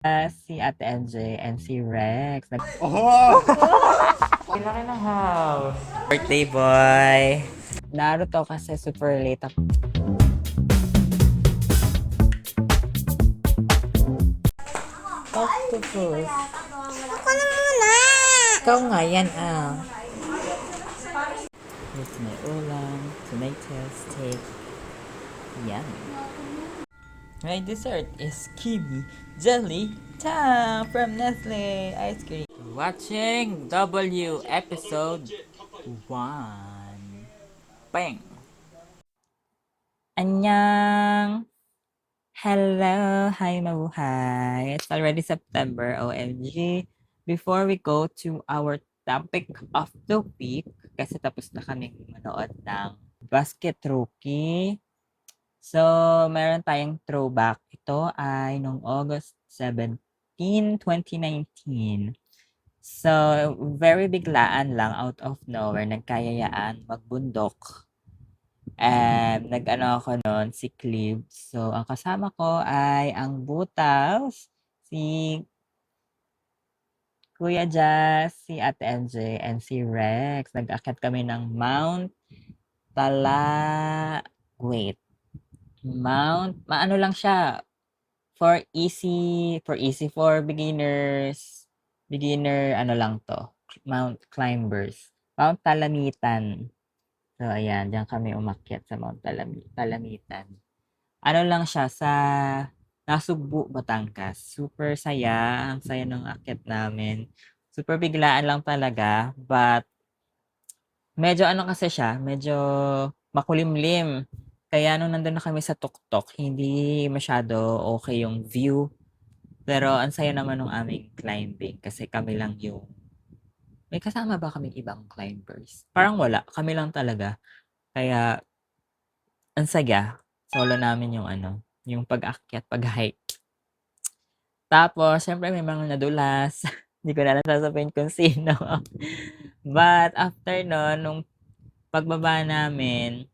Si Ate NJ and si Rex. Laki ng house. Birthday boy. Naruto kasi super late ako. Octopus. Ako na muna! Ikaw nga yan Here's my ulam, tomato steak. Yum. My dessert is kiwi jelly time from Nestle ice cream. Watching W episode 1. Bang! Annyeong! Hello! Hi, mabuhay! It's already September, OMG. Before we go to our topic of the week, kasi tapos na kaming manood ng Basket Rookie. So, meron tayong throwback. Ito ay noong August 17, 2019. So, very biglaan lang out of nowhere, nagkayayaan magbundok. Nag-ano ako noon, sick leave. So, ang kasama ko ay ang butas, si Kuya Jazz, si Ate NJ, and si Rex. Nag-akyat kami ng wait, maano lang siya, for beginners, ano lang 'to, Mount Climbers, Mount Talamitan. So ayan, diyan kami umakyat sa Mount Talamitan. Ano lang siya sa Nasugbu, Batangas. Super saya, ang saya ng akyat namin. Super biglaan lang talaga, but medyo ano kasi siya, medyo makulimlim. Kaya nung nandun na kami sa tuktok, hindi masyado okay yung view. Pero ang saya naman nung aming climbing kasi kami lang yung may kasama ba kaming ibang climbers? Parang wala, kami lang talaga. Kaya ang saya. Solo namin yung ano, yung pag-akyat, pag-hike. Tapos siyempre may mga nadulas. Hindi ko na lang sasabihin kung sino. But after nun, nung pagbaba namin,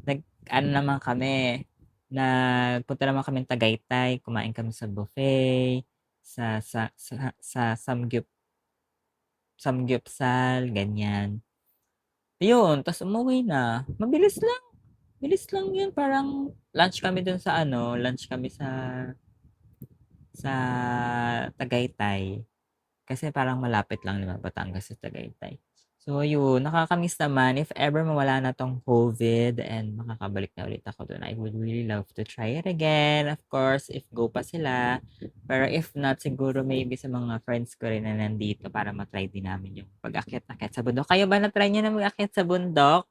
nag-ano naman kami, nagpunta naman kaming Tagaytay, kumain kami sa buffet, sa samgyupsal, ganyan. Yun, tas umuwi na. Bilis lang yun. Parang lunch kami dun sa ano, lunch kami sa Tagaytay. Kasi parang malapit lang naman Batangas sa Tagaytay. So yun, nakakamiss naman if ever mawala na 'tong COVID and makakabalik na ulit ako dun, I would really love to try it again. Of course, if go pa sila. Pero if not, siguro maybe sa mga friends ko rin na nandito para ma-try din namin yung pag-akyat-akyat sa bundok. Kayo ba na-try niyo na mag-akyat sa bundok?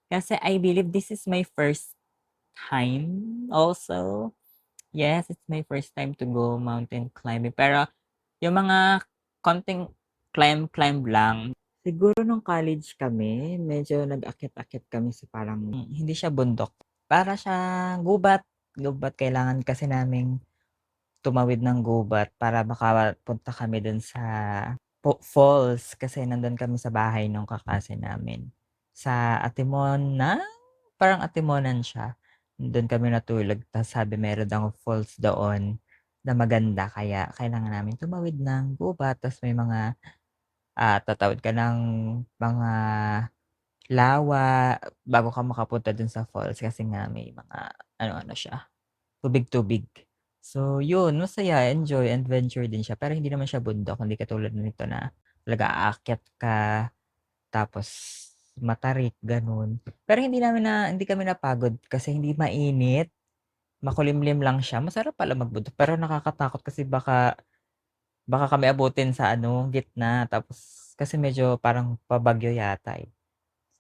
Kasi I believe this is my first time also. Yes, it's my first time to go mountain climbing. Pero yung mga konting climb lang. Siguro nung college kami, medyo nag-akyat-akyat kami sa parang hindi siya bundok. Para siyang gubat. Gubat, kailangan kasi naming tumawid ng gubat para makapunta kami dun sa falls kasi nandun kami sa bahay nung kakase namin. Sa Atimonan, parang Atimonan siya. Dun kami natulog tas sabi meron daw falls doon na maganda kaya kailangan namin tumawid ng gubat tas may mga, tatawid ka ng mga lawa bago ka makapunta dun sa falls kasi nga may mga ano-ano siya, tubig-tubig. So yun, masaya, enjoy, adventure din siya pero hindi naman siya bundok, hindi katulad nito na talaga aakyat ka tapos matarik, gano'n. Pero hindi kami napagod kasi hindi mainit, makulimlim lang siya. Masarap pala magbundok pero nakakatakot kasi baka baka kami abutin sa ano, gitna tapos kasi medyo parang pabagyo yata, eh.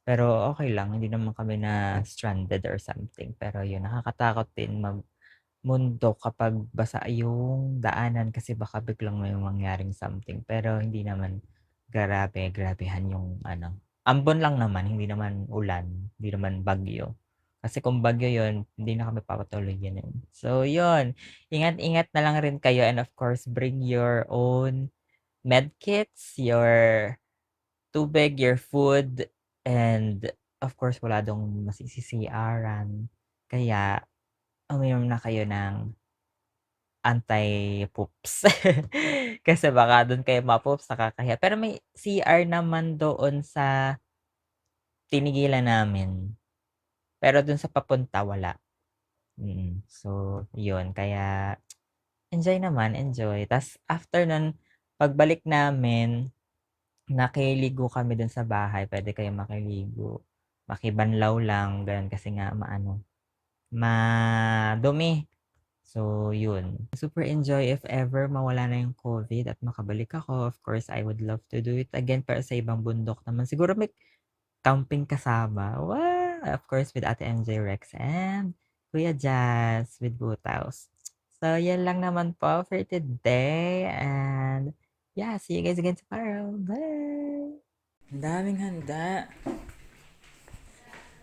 Pero okey lang, hindi naman kami na stranded or something. Pero yun, nakakatakot din magbundok kapag basa yung daanan kasi baka biglang may mangyaring something. Pero hindi naman grabehan yung ano, ambon lang naman, hindi naman ulan, hindi naman bagyo. Kasi kung bagyo yun, hindi na kami papatuloy yun. So yun, ingat-ingat na lang rin kayo and of course, bring your own medkits, your tubig, your food, and of course wala dong masisi-CR-an. Kaya uminom na kayo ng anti-poops. Kasi baka dun kayo ma-poops, nakakahiya. Pero may CR naman doon sa tinigilan namin. Pero dun sa papunta, wala. So, yun. Kaya, enjoy naman, enjoy. Tas after nun, pagbalik namin, nakiligo kami dun sa bahay. Pwede kayong makiligo. Makibanlaw lang, ganun. Kasi nga, madumi. So, yun. Super enjoy if ever mawala na yung COVID at makabalik ako. Of course, I would love to do it again pero sa ibang bundok naman. Siguro may camping kasama. Wow! Of course, with Ate MJ Rex and Kuya Jazz with Butaws. So, yan lang naman po for today. And yeah, see you guys again tomorrow. Bye! Ang daming handa.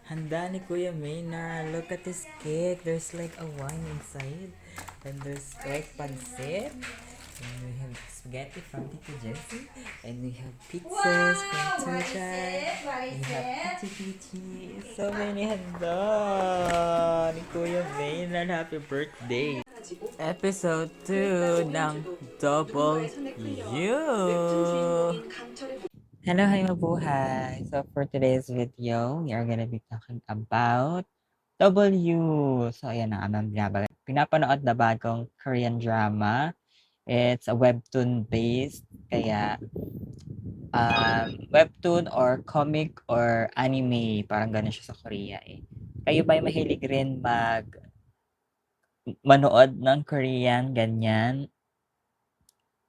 Handa ni Kuya Maynard. Look at this cake. There's like a wine inside. And there's like pancit. And we have spaghetti from Tito Jessie. And we have pizzas from Tuja. We have pichi. So many handa ni Kuya Maynard. Happy birthday. Episode 2 ng Double U. Hello, hi mabuhay! So for today's video, we are gonna be talking about W. So ayan na ang pinapanood na bagong Korean drama. It's a webtoon based, kaya webtoon or comic or anime, parang gano'n siya sa Korea eh. Kayo ba'y mahilig rin manood ng Korean, ganyan?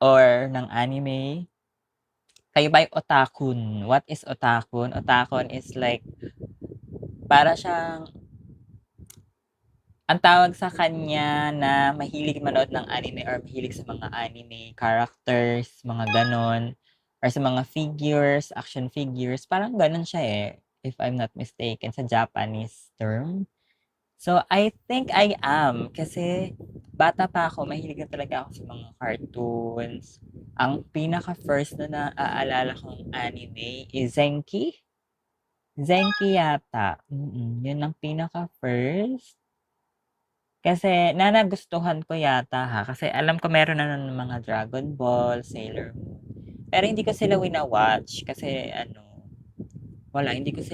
Or ng anime? Kayo ba'y otakun? What is otakun? Otakun is like para siyang ang tawag sa kanya na mahilig manood ng anime or mahilig sa mga anime characters, mga ganon, or sa mga figures, action figures, parang ganon siya eh, if I'm not mistaken, sa Japanese term. So, I think I am, kasi bata pa ako, mahilig na talaga ako sa mga cartoons. Ang pinaka-first na naaalala kong anime is Zenki. Zenki yata. Yun ang pinaka-first. Kasi nagustuhan ko yata ha, kasi alam ko meron na ng mga Dragon Ball, Sailor Moon. Pero hindi ko sila wina-watch kasi wala, hindi ko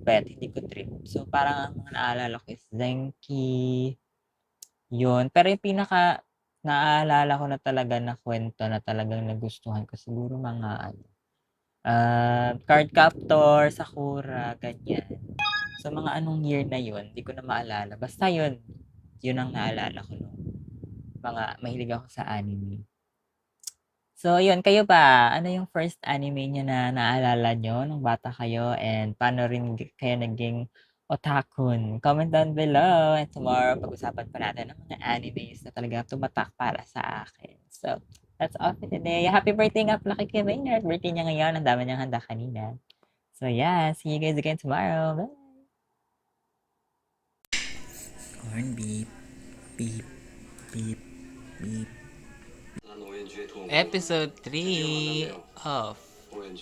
bet, hindi ko trip. So parang ang mga naalala ko is Zenki, yun. Pero yung pinaka naalala ko na talaga na kwento na talagang nagustuhan ko siguro mga Cardcaptor, Sakura, ganyan. So mga anong year na yun, hindi ko na maalala. Basta yun, yun ang naalala ko nung mga mahilig ako sa anime. So yun, kayo ba? Ano yung first anime niyo na naalala niyo nung bata kayo and paano rin kayo naging otakun? Comment down below and tomorrow pag-usapan pa natin ang mga animes na talagang tumatak para sa akin. So, that's all for today. Happy birthday nga pala kay Maynard. Birthday niya ngayon. Ang dami niyang handa kanina. So yeah, see you guys again tomorrow. Bye! Corn beep, beep, beep, beep. Episode 3 of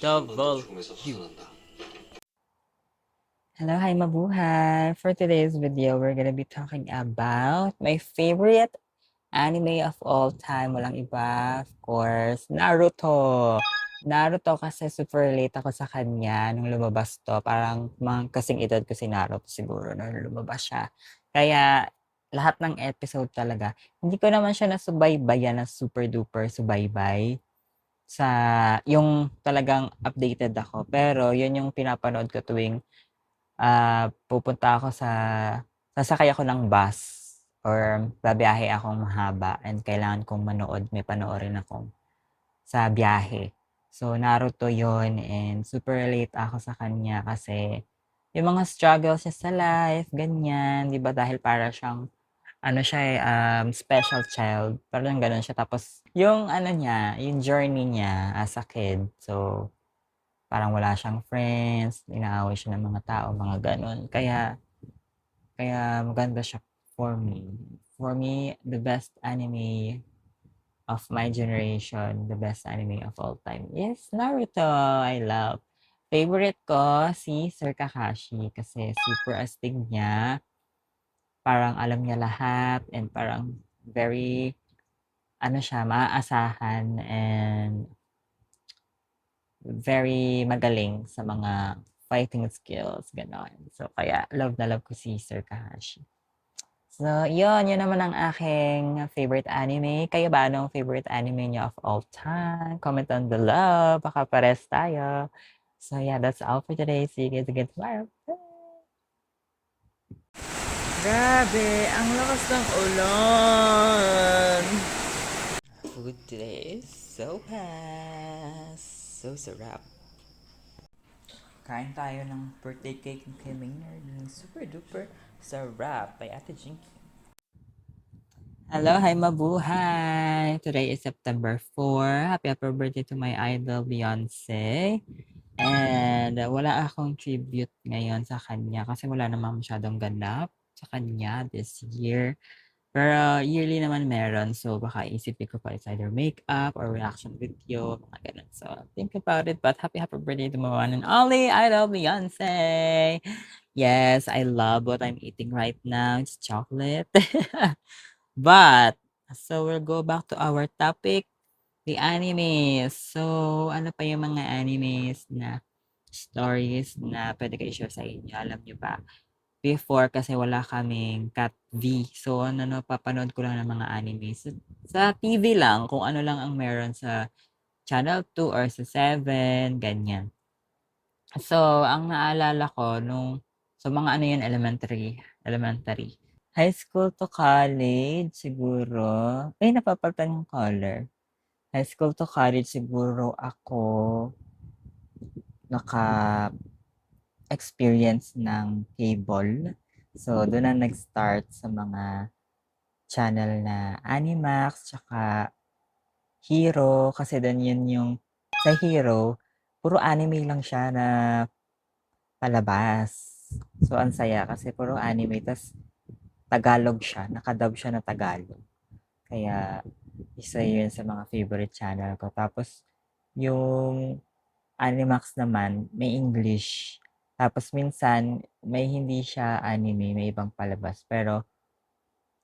Double U. Hello, hi mabuhay! For today's video, we're gonna be talking about my favorite anime of all time. Walang iba, of course, Naruto. Naruto kasi super late ako sa kanya nung lumabas to. Parang mga kasing edad ko si Naruto siguro nung lumabas siya. Kaya lahat ng episode talaga. Hindi ko naman siya nasubaybayan na super duper subaybay sa yung talagang updated ako. Pero yun yung pinapanood ko tuwing pupunta ako sasakay ako ng bus or babiyahe akong mahaba and kailangan kong may panoorin akong sa biyahe. So, Naruto yon and super relate ako sa kanya kasi yung mga struggles niya sa life, ganyan, 'di ba? Dahil para siyang siya eh, special child, parang gano'n siya. Tapos yung niya, yung journey niya as a kid. So, parang wala siyang friends, inaaway siya ng mga tao, mga gano'n. Kaya maganda siya for me. For me, the best anime of my generation, the best anime of all time is Naruto. I love. Favorite ko si Sir Kakashi kasi super astig niya. Parang alam niya lahat and parang Very ano siya, maaasahan and very magaling sa mga fighting skills, gano'n. So, kaya love na love ko si Sir Kahashi. So, yun naman ang aking favorite anime. Kayo ba, anong favorite anime niyo of all time? Comment down below, baka pares tayo. So, yeah, that's all for today. See you guys again tomorrow. Bye! Grabe, ang lakas ng ulan. Food today is sopas. So sarap. Kain tayo ng birthday cake ni Kay Maynard. Super duper sarap by Ate Jinky. Hello, hi mabuhay! Today is September 4. Happy birthday to my idol Beyonce. And wala akong tribute ngayon sa kanya kasi wala namang masyadong ganap sa kanya this year. Pero yearly naman meron. So baka isipin ko pa it's either makeup or reaction video, mga ganun. So think about it. But happy birthday to my one and only idol Beyonce. Yes, I love what I'm eating right now. It's chocolate. But so we'll go back to our topic, the animes. So ano pa yung mga animes na stories na pwede ko i-share sa inyo? Alam niyo ba? Before kasi wala kaming Cat V. So, ano, napapanood ko lang ng mga anime sa TV lang, kung ano lang ang meron sa Channel 2 or sa 7, ganyan. So, ang naalala ko nung so mga ano yun, elementary. High school to college siguro. Ay, napapalitan yung color. High school to college siguro ako naka-experience ng cable. So, doon na nag-start sa mga channel na Animax, tsaka Hero, kasi doon yun yung sa Hero, puro anime lang siya na palabas. So, ang saya kasi puro anime, tas Tagalog siya, nakadub siya na Tagalog. Kaya, isa yun sa mga favorite channel ko. Tapos, yung Animax naman, may English. Tapos, minsan, may hindi siya anime, may ibang palabas. Pero,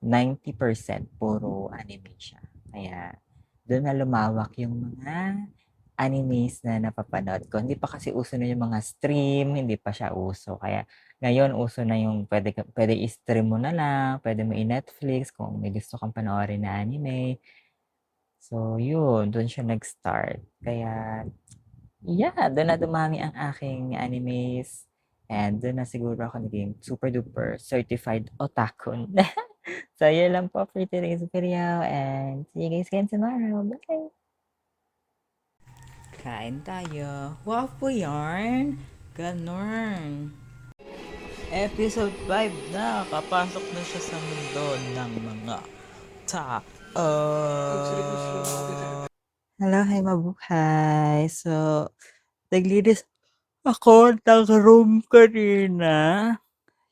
90% puro anime siya. Kaya, doon na lumawak yung mga animes na napapanood ko. Hindi pa kasi uso na yung mga stream, hindi pa siya uso. Kaya, ngayon, uso na yung pwede i-stream mo na lang, pwede mo i-Netflix kung may gusto kang panoorin na anime. So, yun, doon siya nag-start. Kaya, yeah, doon na dumami ang aking animes. And doon na siguro ako naging super duper certified otaku. So, yun lang po for today's video. And see you guys again tomorrow. Bye! Kain tayo. Wow po yarn. Ganon. Episode 5 na. Kapasok na siya sa mundo ng mga tao. Hello, hi mabuhay. So, naglinis ako ng room kanina.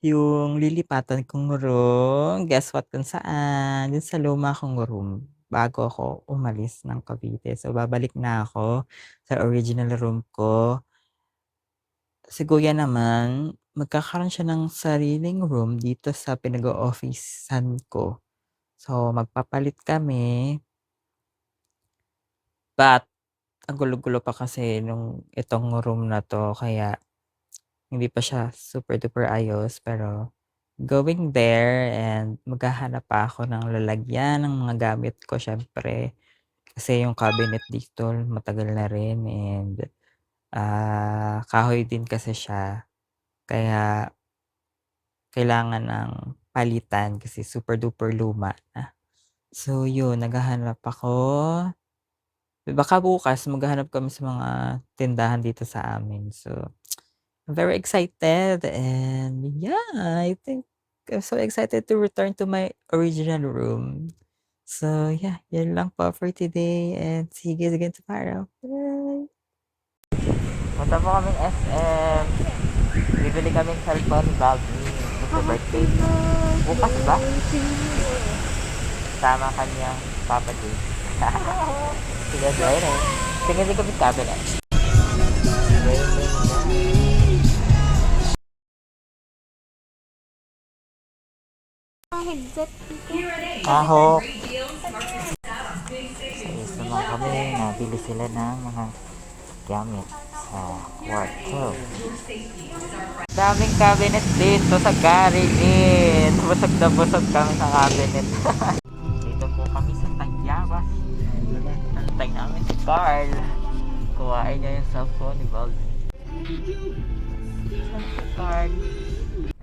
Yung lilipatan kong room, guess what kung saan? Dun sa luma kong room, bago ako umalis ng Cavite. So, babalik na ako sa original room ko. Si kuya naman, magkakaroon siya ng sariling room dito sa pinag-o-officean ko. So, magpapalit kami. But, ang gulo-gulo pa kasi nung itong room na to, kaya hindi pa siya super duper ayos. Pero, going there and maghahanap pa ako ng lalagyan ng mga gamit ko syempre. Kasi yung cabinet dito matagal na rin and kahoy din kasi siya. Kaya kailangan ng palitan kasi super duper luma na. So yun, naghahanap ako. Baka bukas maghahanap kami sa mga tindahan dito sa amin. So, I'm very excited and yeah, I think I'm so excited to return to my original room. So yeah, yun lang po for today and see you guys again tomorrow. Bye! Punta po kaming SM. Bibili kaming cellphone ni Bobby sa birthday. Bukas ba? Sama kanyang Papa Day. See you guys later. Tingnan din kami cabinet. Ang headset dito. Ahok. Yes naman kami, nabili sila ng mga gamit sa kwarto. Daming cabinet dito sa garage. Busog na busog kami sa cabinet. Dito po kami sa Tayabas. Antay namin si Carl. Kuhain niya yung cellphone ni Baldi. Saan si Carl?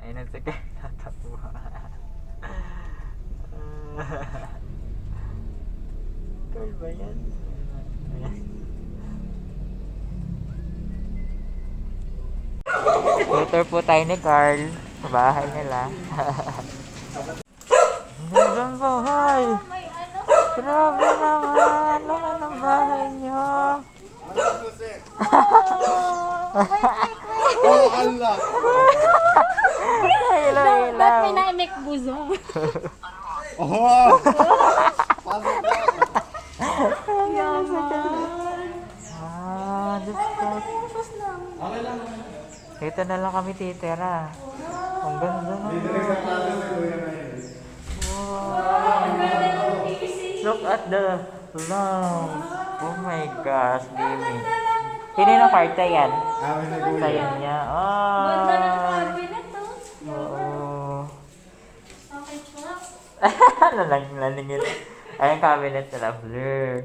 Ayun na si Carl. Tatawa. Carl ba yan? Ayan. Tutor po tayo ni Carl sa bahay nila. Gandang bahay! Grabe naman! Laman ng bahay niyo! Oh, Allah! Ilaw, ilaw! May naimik buzong. Oh! Pasok na! Diyos ko. Dito na lang kami titira. Ang ganda na. Dito rin sa plaza si Kuya ngayon. Look at the lamp. Oh my gosh, baby. Kanino kwarta yan? Amin ni Kuya. Sa'yo niya. Oh. Ganda ng cabinet, oh. Oo. Okay, chumak. Lalangin. Ay, yung cabinet nila, blur.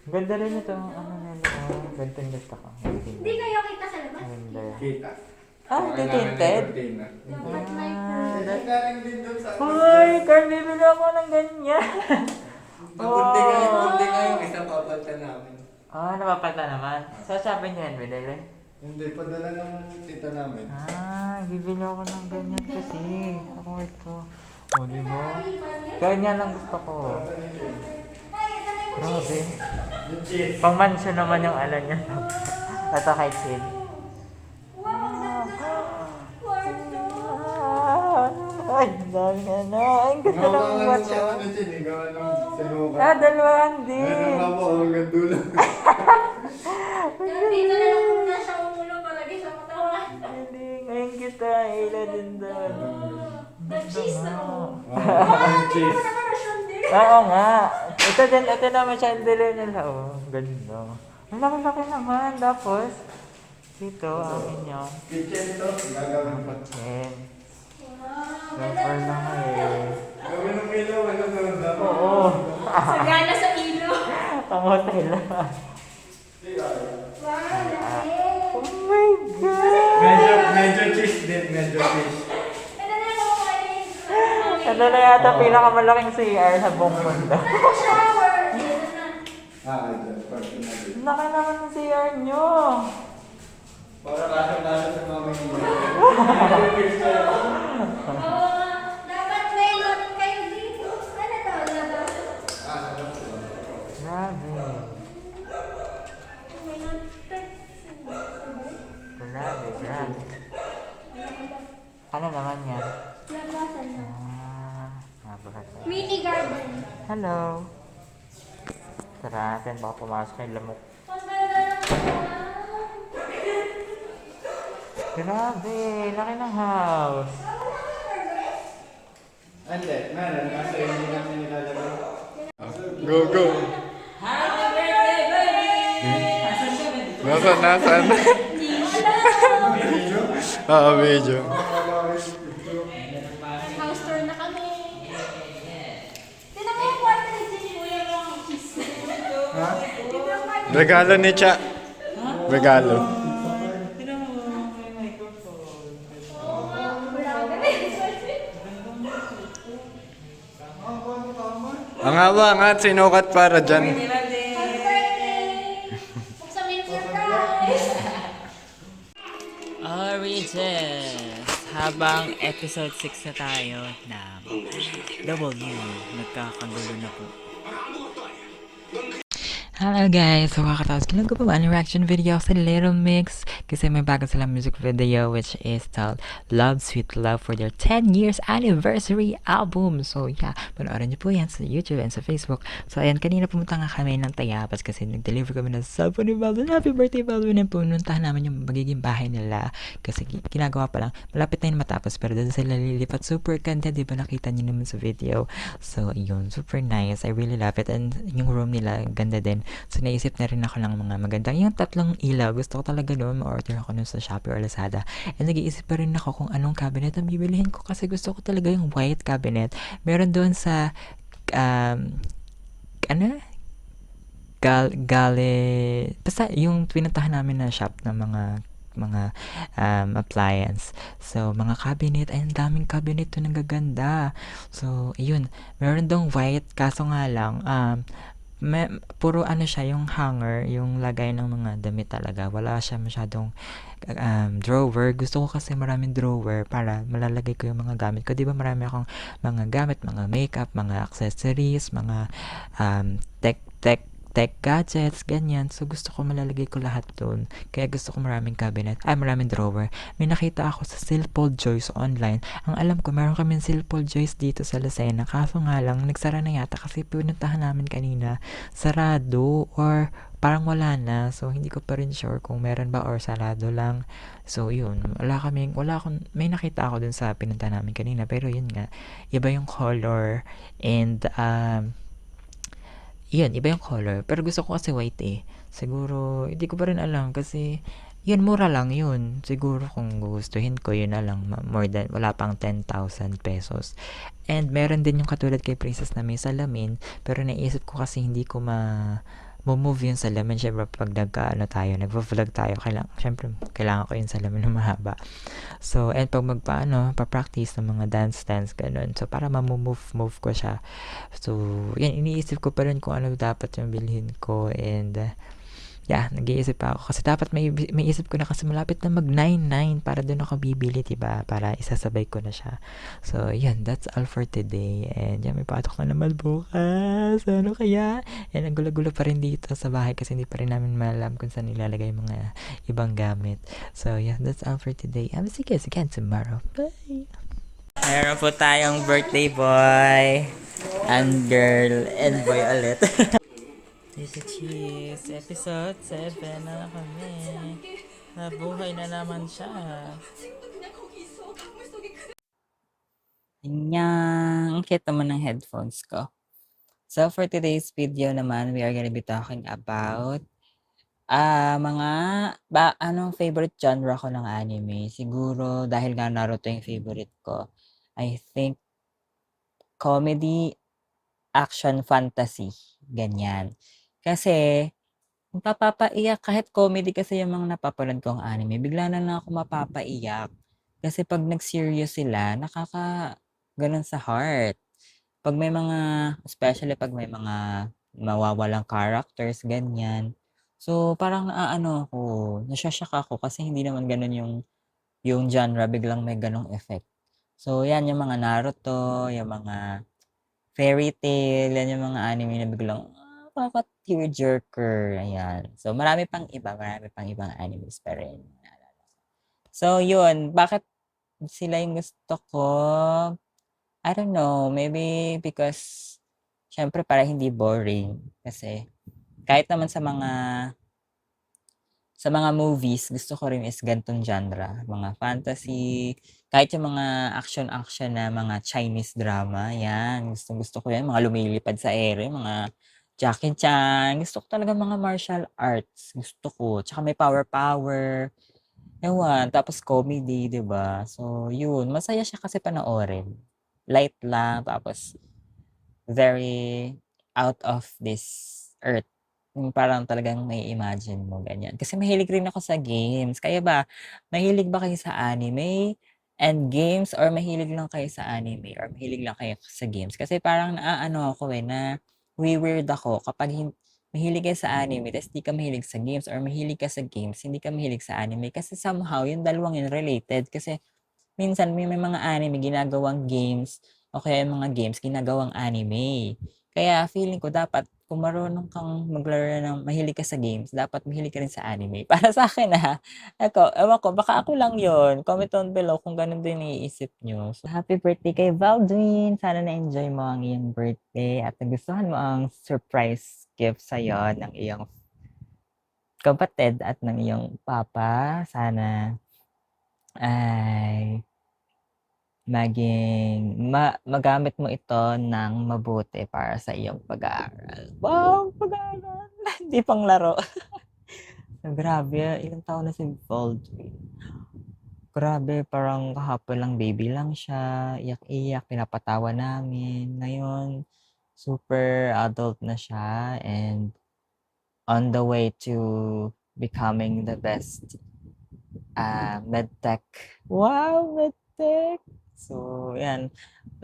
Ganda rin ito. Ano nila? Ganito yung gusto ko. Hindi kayo kita sa labas. Ganda. Kita. Ah, hindi tinted? Dapat like Galing din doon sa... Hoy, Carl, bibili ako ng ganyan. Kunti nga yung isa papalta namin. Ah, napapata naman. Sa Shopee niyo yan, binili? Hindi, padala ng tita namin. Ah, bibili ako ng ganyan kasi. Ako ito. O, di ba? Ganyan ang gusto ko. Grabe. Yung cheese. Pang mansion naman yung ala niya. Ito kay Chin. Ay, dami ano. Ay, ang ganda ng watch. Gawa ng chin, gawa ng sinuka. Ah, dalawahan din. Ayun nga po, hanggang dulo. Dito na lang muna siya umulo palagi sa katawan. Hindi, ngayon kita. Ila din doon. The cheese na ko. Yung cheese. Oo nga. Ito din, ito naman chandelier nila. Oh, ganda. Ang laki-laki naman. Tapos, dito, amin yung Kitchen to, gagawin pa. kitchen. Super lang eh. Gawin ng ilaw, ano doon? Oo. Sagana sa ilo. Ang hotel. Wow, laki. Oh my God! Medyo cheese din, medyo cheese. Ito na ako kayo. Ito na yata pinakamalaking CR sa buong mundo. Shower. Ito na. Dyan, party na din. Laki naman ng CR nyo. Para kasya-kasya sa mami niya. Dapat may lot kayo dito. Ano to? Labas? Grabe. May lot. Grabe, grabe. Ano naman yan? Labasan na. Napakasaya. Mini garden. Hello. Tara natin, baka pumasok yung lamok. Ang ganda naman. Grabe, laki ng house. Ande, meron. Nasa hindi namin nilalagay. Go, go! Happy birthday, baby! Nasaan? Video? House tour na kami. Tinan mo yung kwarto ni Jenny. Kuya mo ang cheese. Regalo ni Cha. Regalo. Ang haba nga, sinukat para dyan. Happy birthday! Buksan mo yung surprise! Origins! Habang episode 6 na tayo ng W, nagkakagulo na po. Hello guys! So kakatapos ko lang gumawa ng reaction video sa Little Mix kasi may bago silang music video which is called Love Sweet Love for their 10 years anniversary album. So yeah, panoorin niyo po yan sa YouTube and sa Facebook. So ayan, kanina pumunta nga kami ng Tayabas kasi nag-deliver kami ng cellphone ni Balvin. Happy birthday Balvin! And pununtahan namin yung magiging bahay nila kasi ginagawa pa lang. Malapit na yun matapos pero doon sila lilipat. Super ganda, di ba nakita niyo naman sa video? So yun, super nice. I really love it and yung room nila ganda din. So, naisip na rin ako ng mga magandang yung tatlong ilaw. Gusto ko talaga noon ma-order ako nun sa Shopee or Lazada. And nag-iisip pa rin ako kung anong cabinet ang bibilihin ko kasi gusto ko talaga yung white cabinet. Meron doon sa, ano? Basta yung pinuntahan namin na shop ng mga appliance. So, mga cabinet, ay ang daming cabinet to nagaganda. So, yun, meron dong white, kaso nga lang, puro ano siya, yung hanger, yung lagay ng mga damit talaga. Wala siya masyadong drawer. Gusto ko kasi maraming drawer para malalagay ko yung mga gamit ko. Di ba marami akong mga gamit, mga makeup, mga accessories, mga tech gadgets, ganyan. So, gusto ko malalagay ko lahat doon. Kaya gusto ko maraming cabinet, maraming drawer. May nakita ako sa Silpol Joyce online. Ang alam ko, meron kami Silpol Joyce dito sa Lucena. Kaso nga lang, nagsara na yata kasi pinuntahan namin kanina. Sarado or parang wala na. So, hindi ko pa rin sure kung meron ba or sarado lang. So, yun. May nakita ako dun sa pinuntahan namin kanina. Pero yun nga, iba yung color and, yun, iba yung color. Pero gusto ko kasi white eh. Siguro, hindi ko pa rin alam kasi, yun, mura lang yun. Siguro kung gugustuhin ko, yun na lang. More than, wala pang 10,000 pesos. And meron din yung katulad kay Princess na may salamin. Pero naisip ko kasi hindi ko move yung salamin. Siyempre, pag nagvo-vlog tayo, kailangan ko yung salamin na mahaba. So, and pag pa-practice ng mga dance, ganun. So, para move ko siya. So, yan, iniisip ko pa rin kung ano dapat yung bilhin ko and yeah, nag-iisip pa ako kasi dapat may isip ko na kasi malapit na mag 99 para doon ako bibili, diba? Para isasabay ko na siya. So, yan, that's all for today. And yan, may patok na naman bukas. Ano kaya? Yan, ang gulo-gulo pa rin dito sa bahay kasi hindi pa rin namin malam kung saan nilalagay yung mga ibang gamit. So, yeah, that's all for today. See you guys again tomorrow. Bye! Meron po tayong birthday boy and girl and boy ulit. This is Cheese. Episode 7 na kami. Nabuhay na naman siya. Ang cute naman ng headphones ko. So, for today's video naman, we are gonna be talking about anong favorite genre ko ng anime. Siguro, dahil nga Naruto yung favorite ko, I think comedy, action, fantasy. Ganyan. Kasi, mapapaiyak kahit comedy kasi yung mga napapanood kong anime, bigla na lang ako mapapaiyak. Kasi 'pag nag-serious sila, gano'n sa heart. 'Pag may mga especially 'pag may mga mawawalang characters, ganyan. So, parang naaano ako, nasho-shock ako kasi hindi naman gano'n yung genre, biglang may gano'ng effect. So, 'yan yung mga Naruto, yung mga Fairy Tail, 'yan yung mga anime na biglang, nakaka-tearjerker, ayan. So, marami pang ibang animes pa rin na naalala ko. So, yun, bakit sila yung gusto ko? I don't know, maybe because siyempre para hindi boring. Kasi kahit naman sa mga movies, gusto ko rin is ganitong genre, mga fantasy, kahit yung mga action-action na mga Chinese drama, yan, gustong-gusto ko yan, mga lumilipad sa ere, mga Jackie Chan, gusto ko talaga mga martial arts, gusto ko, tsaka may power, ewan, tapos comedy, 'di ba? So, yun, masaya siya kasi panoorin, light lang, tapos very out of this earth. Yung parang talagang mai-imagine mo, ganyan. Kasi mahilig rin ako sa games. Kaya ba, mahilig ba kayo sa anime and games or mahilig lang kayo sa anime or mahilig lang kayo sa games? Kasi parang naaano ako nawi-weird ako kapag mahilig ka sa anime ta's di ka mahilig sa games or mahilig ka sa games, hindi ka mahilig sa anime. Kasi somehow yung dalawang yun related kasi minsan may mga anime ginagawang games o kaya yung mga games ginagawang anime. Kaya feeling ko dapat kung marunong kang maglaro ng mahilig ka sa games, dapat mahilig ka rin sa anime. Para sa akin ewan ko, baka ako lang yon. Comment down below kung ganun din iniisip nyo. So, happy birthday kay Valdwin! Sana na-enjoy mo ang iyong birthday at nagustuhan mo ang surprise gift sa'yo ng iyong kapatid at ng iyong papa. Sana ay magamit mo ito ng mabuti para sa iyong pag-aaral. Wow, pag-aaral! Hindi pang laro. Grabe, ilang taon na si Baldwin. Grabe, parang kahapon lang baby lang siya, iyak-iyak, pinapatawa namin. Ngayon, super adult na siya and on the way to becoming the best medtech. Wow, medtech! So, yan.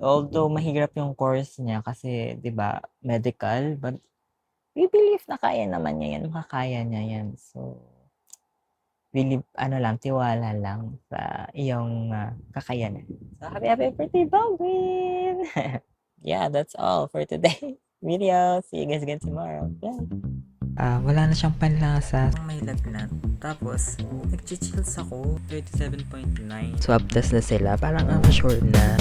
Although mahirap yung course niya kasi, 'di ba, medical, but we believe na kaya naman niya yan, makakaya niya yan. So, believe, tiwala lang sa iyong kakayanan. So, happy birthday, Baldwin! Yeah, that's all for today video. See you guys again tomorrow. Bye! Wala na siyang panlasa. May lagnat. Tapos, nag-chills ako. 37.9. Swab test na sila. Parang sure na.